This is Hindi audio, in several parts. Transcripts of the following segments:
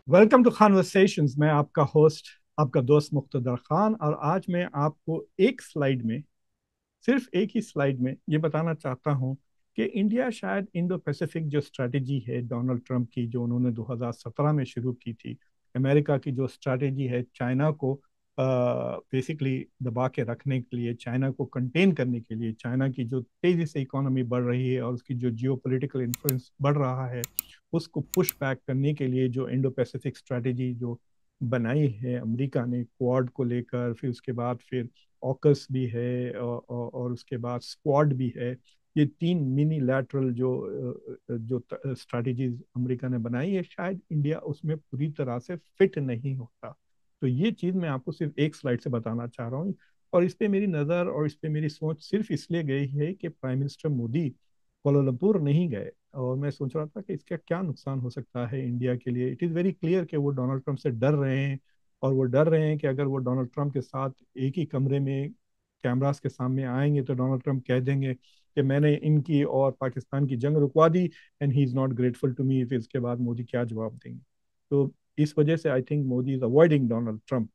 Welcome to conversations. मैं आपका होस्ट, आपका दोस्त मुख्तदर खान। और आज मैं आपको एक स्लाइड में, सिर्फ एक ही स्लाइड में ये बताना चाहता हूँ कि इंडिया शायद इंडो पैसिफिक जो स्ट्रैटेजी है डोनाल्ड ट्रंप की, जो उन्होंने 2017 में शुरू की थी, अमेरिका की जो स्ट्रैटेजी है चाइना को बेसिकली दबा के रखने के लिए, चाइना को कंटेन करने के लिए, चाइना की जो तेजी से इकोनॉमी बढ़ रही है और उसकी जो जियो पोलिटिकल इन्फ्लुएंस बढ़ रहा है, उसको पुश बैक करने के लिए जो इंडो पैसिफिक स्ट्रैटेजी जो बनाई है अमेरिका ने, क्वाड को लेकर, फिर उसके बाद फिर ऑकस भी है और उसके बाद स्क्वाड भी है। ये तीन मिनी लैटरल जो स्ट्रैटेजीज अमेरिका ने बनाई है, शायद इंडिया उसमें पूरी तरह से फिट नहीं होता। तो ये चीज़ मैं आपको सिर्फ एक स्लाइड से बताना चाह रहा हूँ। और इस पे मेरी नज़र और इस पे मेरी सोच सिर्फ इसलिए गई है कि प्राइम मिनिस्टर मोदी कोलंबपुर नहीं गए, और मैं सोच रहा था कि इसका क्या नुकसान हो सकता है इंडिया के लिए। इट इज़ वेरी क्लियर कि वो डोनाल्ड ट्रंप से डर रहे हैं, और वो डर रहे हैं कि अगर वो डोनाल्ड ट्रंप के साथ एक ही कमरे में कैमरास के सामने आएंगे तो डोनाल्ड ट्रंप कह देंगे कि मैंने इनकी और पाकिस्तान की जंग रुकवा दी and he is not grateful to me. फिर इसके बाद मोदी क्या जवाब देंगे? तो इस वजह से I think Modi is avoiding Donald Trump.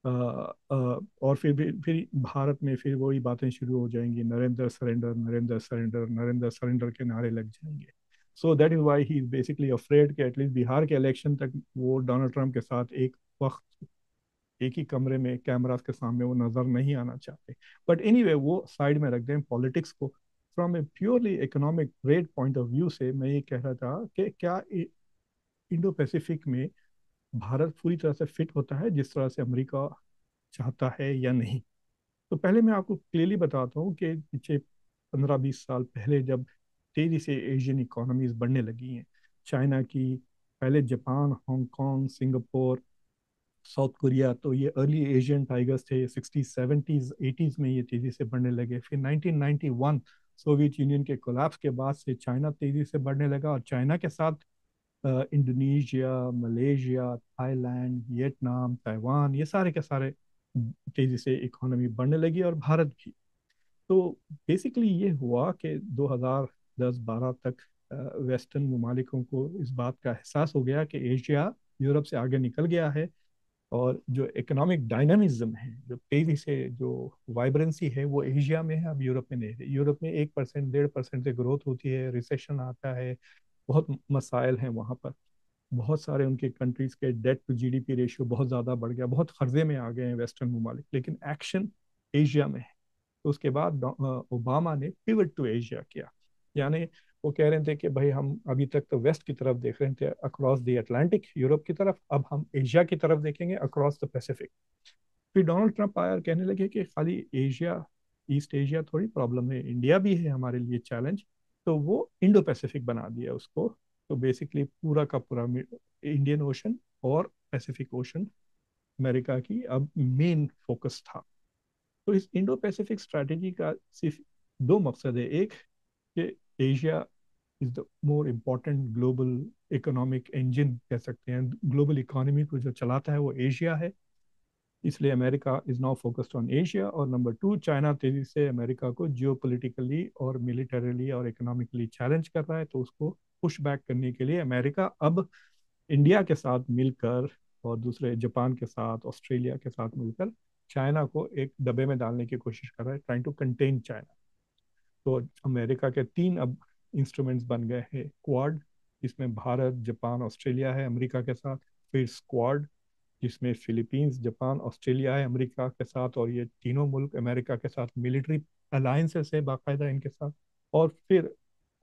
और फिर भारत में फिर वही बातें शुरू हो जाएंगी, Narendra surrender, Narendra surrender, Narendra surrender के नारे लग जाएंगे। So that is why he is basically afraid कि एटलीस्ट बिहार के इलेक्शन तक वो डोनाल्ड ट्रंप के साथ एक वक्त एक ही कमरे में कैमरास के सामने वो नजर नहीं आना चाहते। बट एनीवे, वो साइड में रख दें पॉलिटिक्स को। From A purely economic trade point of view से मैं ये कह रहा था कि क्या इंडो पैसिफिक में भारत पूरी तरह से फिट होता है जिस तरह से अमेरिका चाहता है या नहीं। तो पहले मैं आपको क्लियरली बताता हूँ कि पीछे 15-20 साल पहले जब तेजी से एशियन इकोनॉमीज बढ़ने लगी हैं, चाइना की, पहले Japan, Hong Kong, Singapore, south Korea, तो ये अर्ली एशियन टाइगर्स थे। 60s 70s 80s में ये तेजी से बढ़ने लगे। फिर 1991 सोवियत यूनियन के कोलैप्स के बाद से चाइना तेजी से बढ़ने लगा, और चाइना के साथ Indonesia, Malaysia, Thailand, Vietnam, Taiwan, ये सारे के सारे तेजी से इकोनॉमी बढ़ने लगी, और भारत भी। तो बेसिकली ये हुआ कि 2010-12 तक वेस्टर्न ममालिकों को इस बात का एहसास हो गया कि एशिया यूरोप से आगे निकल गया है, और जो इकोनॉमिक डायनामिज्म है, जो तेजी से जो वाइब्रेंसी है, वो एशिया में है, अब यूरोप में नहीं है। यूरोप में 1% 1.5% से ग्रोथ होती है, रिसेशन आता है, बहुत मसाइल हैं वहाँ पर। बहुत सारे उनके कंट्रीज के डेट टू जीडीपी रेशियो बहुत ज़्यादा बढ़ गया, बहुत कर्जे में आ गए हैं वेस्टर्न ममालिक, लेकिन एक्शन एशिया में है। तो उसके बाद ओबामा ने पिवट टू एशिया किया। यानी वो कह रहे थे कि भाई हम अभी तक तो वेस्ट की तरफ देख रहे थे, अक्रॉस द अटलांटिक, यूरोप की तरफ, अब हम एशिया की तरफ देखेंगे, अक्रॉस द पैसिफिक। फिर डोनाल्ड ट्रंप आया और कहने लगे कि खाली एशिया, ईस्ट एशिया थोड़ी प्रॉब्लम है, इंडिया भी है हमारे लिए चैलेंज। तो वो इंडो पैसिफिक बना दिया उसको। तो बेसिकली पूरा का पूरा इंडियन ओशन और पैसिफिक ओशन अमेरिका की अब मेन फोकस था। तो इस इंडो पैसिफिक स्ट्रैटेजी का सिर्फ दो मकसद है। एक, कि Asia is the more important global economic engine कह सकते हैं, ग्लोबल इकोनॉमी को जो चलाता है वो एशिया है, इसलिए America is now focused on Asia. और नंबर टू, चाइना तेजी से अमेरिका को जियो पोलिटिकली और मिलिटरीली और इकोनॉमिकली चैलेंज कर रहा है, तो उसको पुश बैक करने के लिए अमेरिका अब इंडिया के साथ मिलकर और दूसरे जापान के साथ, ऑस्ट्रेलिया के साथ मिलकर चाइना को एक डब्बे में डालने की कोशिश कर रहा है, ट्राइंग टू कंटेन चाइना। तो अमेरिका के तीन अब इंस्ट्रूमेंट्स बन गए हैं। क्वाड, जिसमें भारत, जापान, ऑस्ट्रेलिया है अमेरिका के साथ। फिर स्क्वाड, जिसमें फिलीपींस, जापान, ऑस्ट्रेलिया है अमेरिका के साथ, और ये तीनों मुल्क अमेरिका के साथ मिलिट्री अलायंसेस है बाकायदा इनके साथ। और फिर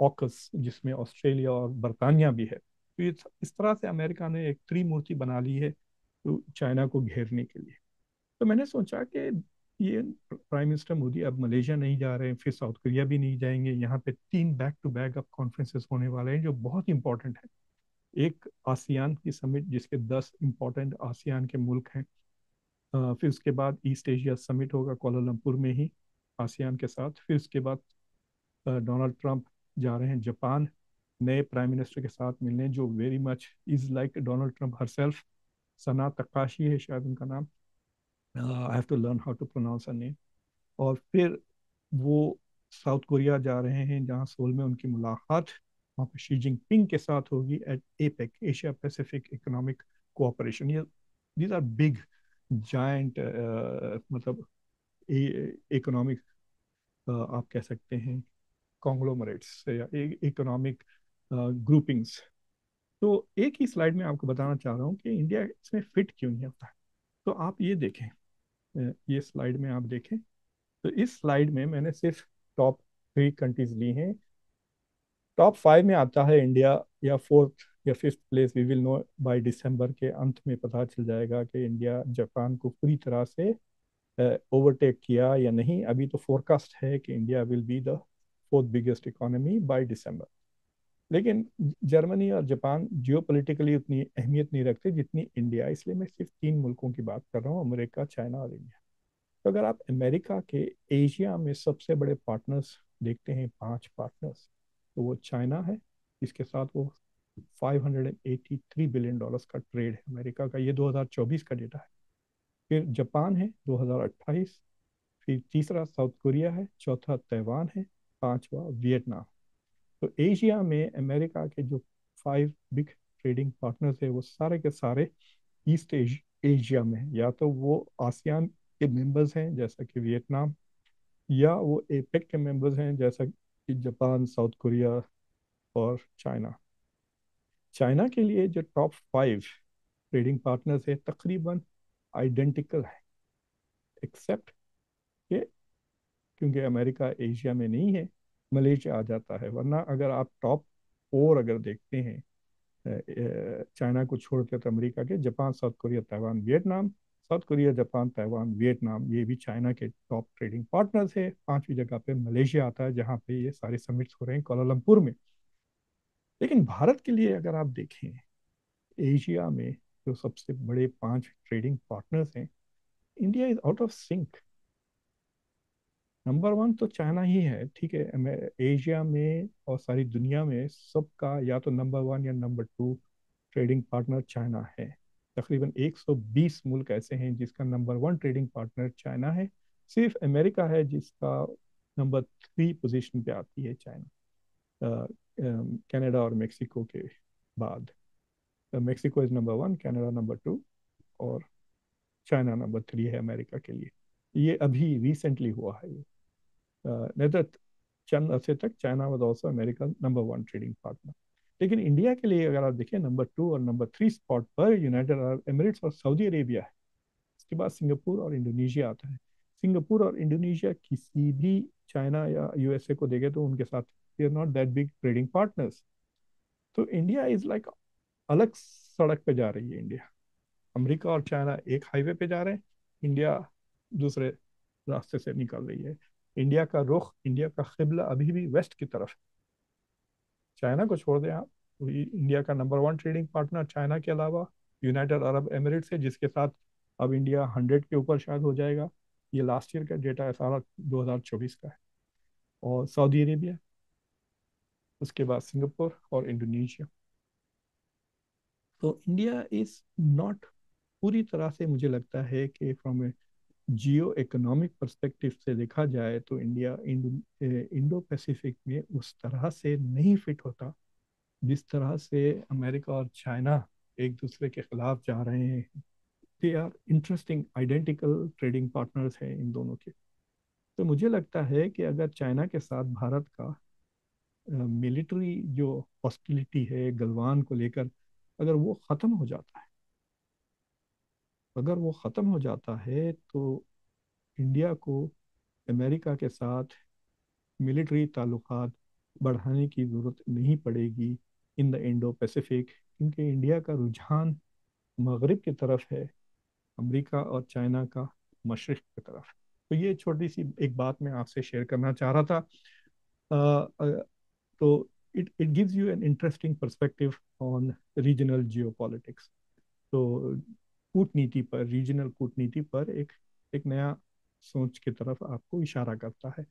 ऑकस, जिसमें ऑस्ट्रेलिया और बरतानिया भी है। तो इस तरह से अमेरिका ने एक त्रिमूर्ति बना ली है तो चाइना को घेरने के लिए। तो मैंने सोचा कि ये प्राइम मिनिस्टर मोदी अब मलेशिया नहीं जा रहे हैं, फिर साउथ कोरिया भी नहीं जाएंगे, यहाँ पे तीन बैक टू बैक अब कॉन्फ्रेंसेस होने वाले हैं जो बहुत इंपॉर्टेंट है। एक आसियान की समिट, जिसके 10 इंपॉर्टेंट आसियान के मुल्क हैं। फिर उसके बाद ईस्ट एशिया समिट होगा कोलालमपुर में ही आसियान के साथ। फिर उसके बाद डोनाल्ड ट्रंप जा रहे हैं जापान, नए प्राइम मिनिस्टर के साथ मिलने, जो very much is like Donald Trump herself. Sana Takashi है शायद उनका नाम, I have to learn how to pronounce her name. और फिर वो साउथ कोरिया जा रहे हैं, जहाँ सोल में उनकी मुलाकात वहाँ पर शी जिनपिंग के साथ होगी at APEC, Asia Pacific Economic Cooperation. ये दीज आर बिग जायंट, मतलब इकोनॉमिक, आप कह सकते हैं कॉन्ग्लोमरेट्स या इकोनॉमिक ग्रुपिंग्स। तो एक ही स्लाइड में आपको बताना चाह रहा हूँ कि इंडिया इसमें फिट क्यों नहीं होता। तो आप ये देखें, ये स्लाइड में आप देखें, तो इस स्लाइड में मैंने सिर्फ टॉप 3 कंट्रीज ली हैं। टॉप 5 में आता है इंडिया, या 4th या 5th place we will know by December के अंत में पता चल जाएगा कि इंडिया जापान को पूरी तरह से ओवरटेक किया या नहीं। अभी तो फोरकास्ट है कि India will be the 4th biggest economy by December. लेकिन जर्मनी और जापान जियोपॉलिटिकली उतनी अहमियत नहीं रखते जितनी इंडिया, इसलिए मैं सिर्फ 3 मुल्कों की बात कर रहा हूँ, अमेरिका, चाइना और इंडिया। तो अगर आप अमेरिका के एशिया में सबसे बड़े पार्टनर्स देखते हैं, 5 पार्टनर्स, तो वो चाइना है, इसके साथ वो $583 बिलियन का ट्रेड है अमेरिका का, ये 2024 का डेटा है। फिर जापान है 2028, फिर तीसरा साउथ कोरिया है, चौथा ताइवान है, पांचवा वियतनाम। तो एशिया में अमेरिका के जो 5 बिग ट्रेडिंग पार्टनर्स है वो सारे के सारे ईस्ट एशिया में है। या तो वो आसियान के मेंबर्स हैं जैसा कि वियतनाम, या वो एपेक के मेंबर्स हैं जैसा कि जापान, साउथ कोरिया और चाइना। चाइना के लिए जो टॉप 5 ट्रेडिंग पार्टनर्स है तकरीबन आइडेंटिकल है, एक्सेप्ट कि क्योंकि अमेरिका एशिया में नहीं है, मलेशिया आ जाता है। वरना अगर आप टॉप 4 अगर देखते हैं, चाइना को छोड़कर, तो अमेरिका के Japan, south Korea, Taiwan, Vietnam. South Korea, Japan, Taiwan, Vietnam ये भी चाइना के टॉप ट्रेडिंग पार्टनर्स है। 5वीं जगह पे मलेशिया आता है, जहाँ पे ये सारे समिट्स हो रहे हैं कोलालमपुर में। लेकिन भारत के लिए अगर आप देखें, एशिया में जो सबसे बड़े 5 ट्रेडिंग पार्टनर्स हैं, India is out of sync. Number 1 तो चाइना ही है, ठीक है, एशिया में और सारी दुनिया में सबका या तो नंबर 1 या नंबर 2 ट्रेडिंग पार्टनर चाइना है। तकरीबन 120 मुल्क ऐसे हैं जिसका नंबर 1 ट्रेडिंग पार्टनर चाइना है। सिर्फ अमेरिका है जिसका नंबर 3 पोजीशन पे आती है चाइना, कनाडा और मेक्सिको के बाद। Mexico is number 1, Canada number 2, और चाइना नंबर 3 है अमेरिका के लिए। ये अभी रिसेंटली हुआ है ये, नहीं तो चंद अरसे तक China was also America number 1 trading partner. लेकिन इंडिया के लिए अगर आप देखें, नंबर 2 और नंबर 3 स्पॉट पर यूनाइटेड अरब एमिरेट्स और सऊदी अरेबिया है। इसके बाद सिंगापुर और इंडोनेशिया आता है। सिंगापुर और इंडोनेशिया किसी भी चाइना या यूएसए को देखे तो उनके साथ they are not that big trading partners. तो इंडिया इज लाइक अलग सड़क पे जा रही है इंडिया। अमेरिका और चाइना एक हाईवे पे जा रहे हैं, इंडिया दूसरे रास्ते से निकल रही है। इंडिया का रुख, इंडिया का किबला अभी भी वेस्ट की तरफ है। चाइना को छोड़ दें आप, तो इंडिया का नंबर 1 ट्रेडिंग पार्टनर चाइना के अलावा यूनाइटेड अरब एमिरेट्स है, जिसके साथ अब इंडिया 100 के ऊपर शायद हो जाएगा। ये लास्ट ईयर का डेटा है, सारा 2024 का है। और सऊदी अरेबिया, उसके बाद सिंगापुर और इंडोनेशिया। तो इंडिया इज नॉट, पूरी तरह से मुझे लगता है कि from A Jio economic perspective से देखा जाए तो इंडिया इंडो पैसिफिक में उस तरह से नहीं फिट होता जिस तरह से अमेरिका और चाइना एक दूसरे के खिलाफ जा रहे हैं। They are interesting identical trading partners हैं इन दोनों के। तो मुझे लगता है कि अगर चाइना के साथ भारत का मिलिट्री जो हॉस्टिलिटी है गलवान को लेकर, अगर वो ख़त्म हो जाता है, अगर वो ख़त्म हो जाता है तो इंडिया को अमेरिका के साथ मिलिट्री ताल्लुकात बढ़ाने की ज़रूरत नहीं पड़ेगी इन द इंडो पैसिफिक, क्योंकि इंडिया का रुझान मगरिब की तरफ है, अमेरिका और चाइना का मशरिक की तरफ। तो ये छोटी सी एक बात मैं आपसे शेयर करना चाह रहा था। तो it gives you an interesting perspective on regional geopolitics. तो कूटनीति पर, रीजनल कूटनीति पर एक नया सोच की तरफ आपको इशारा करता है।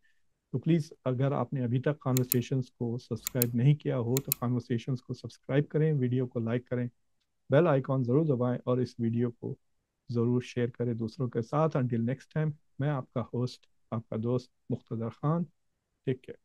तो प्लीज़, अगर आपने अभी तक कॉन्वर्सेशंस को सब्सक्राइब नहीं किया हो तो कॉन्वर्सेशंस को सब्सक्राइब करें, वीडियो को लाइक करें, बेल आइकॉन ज़रूर दबाएं और इस वीडियो को ज़रूर शेयर करें दूसरों के साथ। अंटिल नेक्स्ट टाइम, मैं आपका होस्ट, आपका दोस्त मुख्तदर खान। Take care.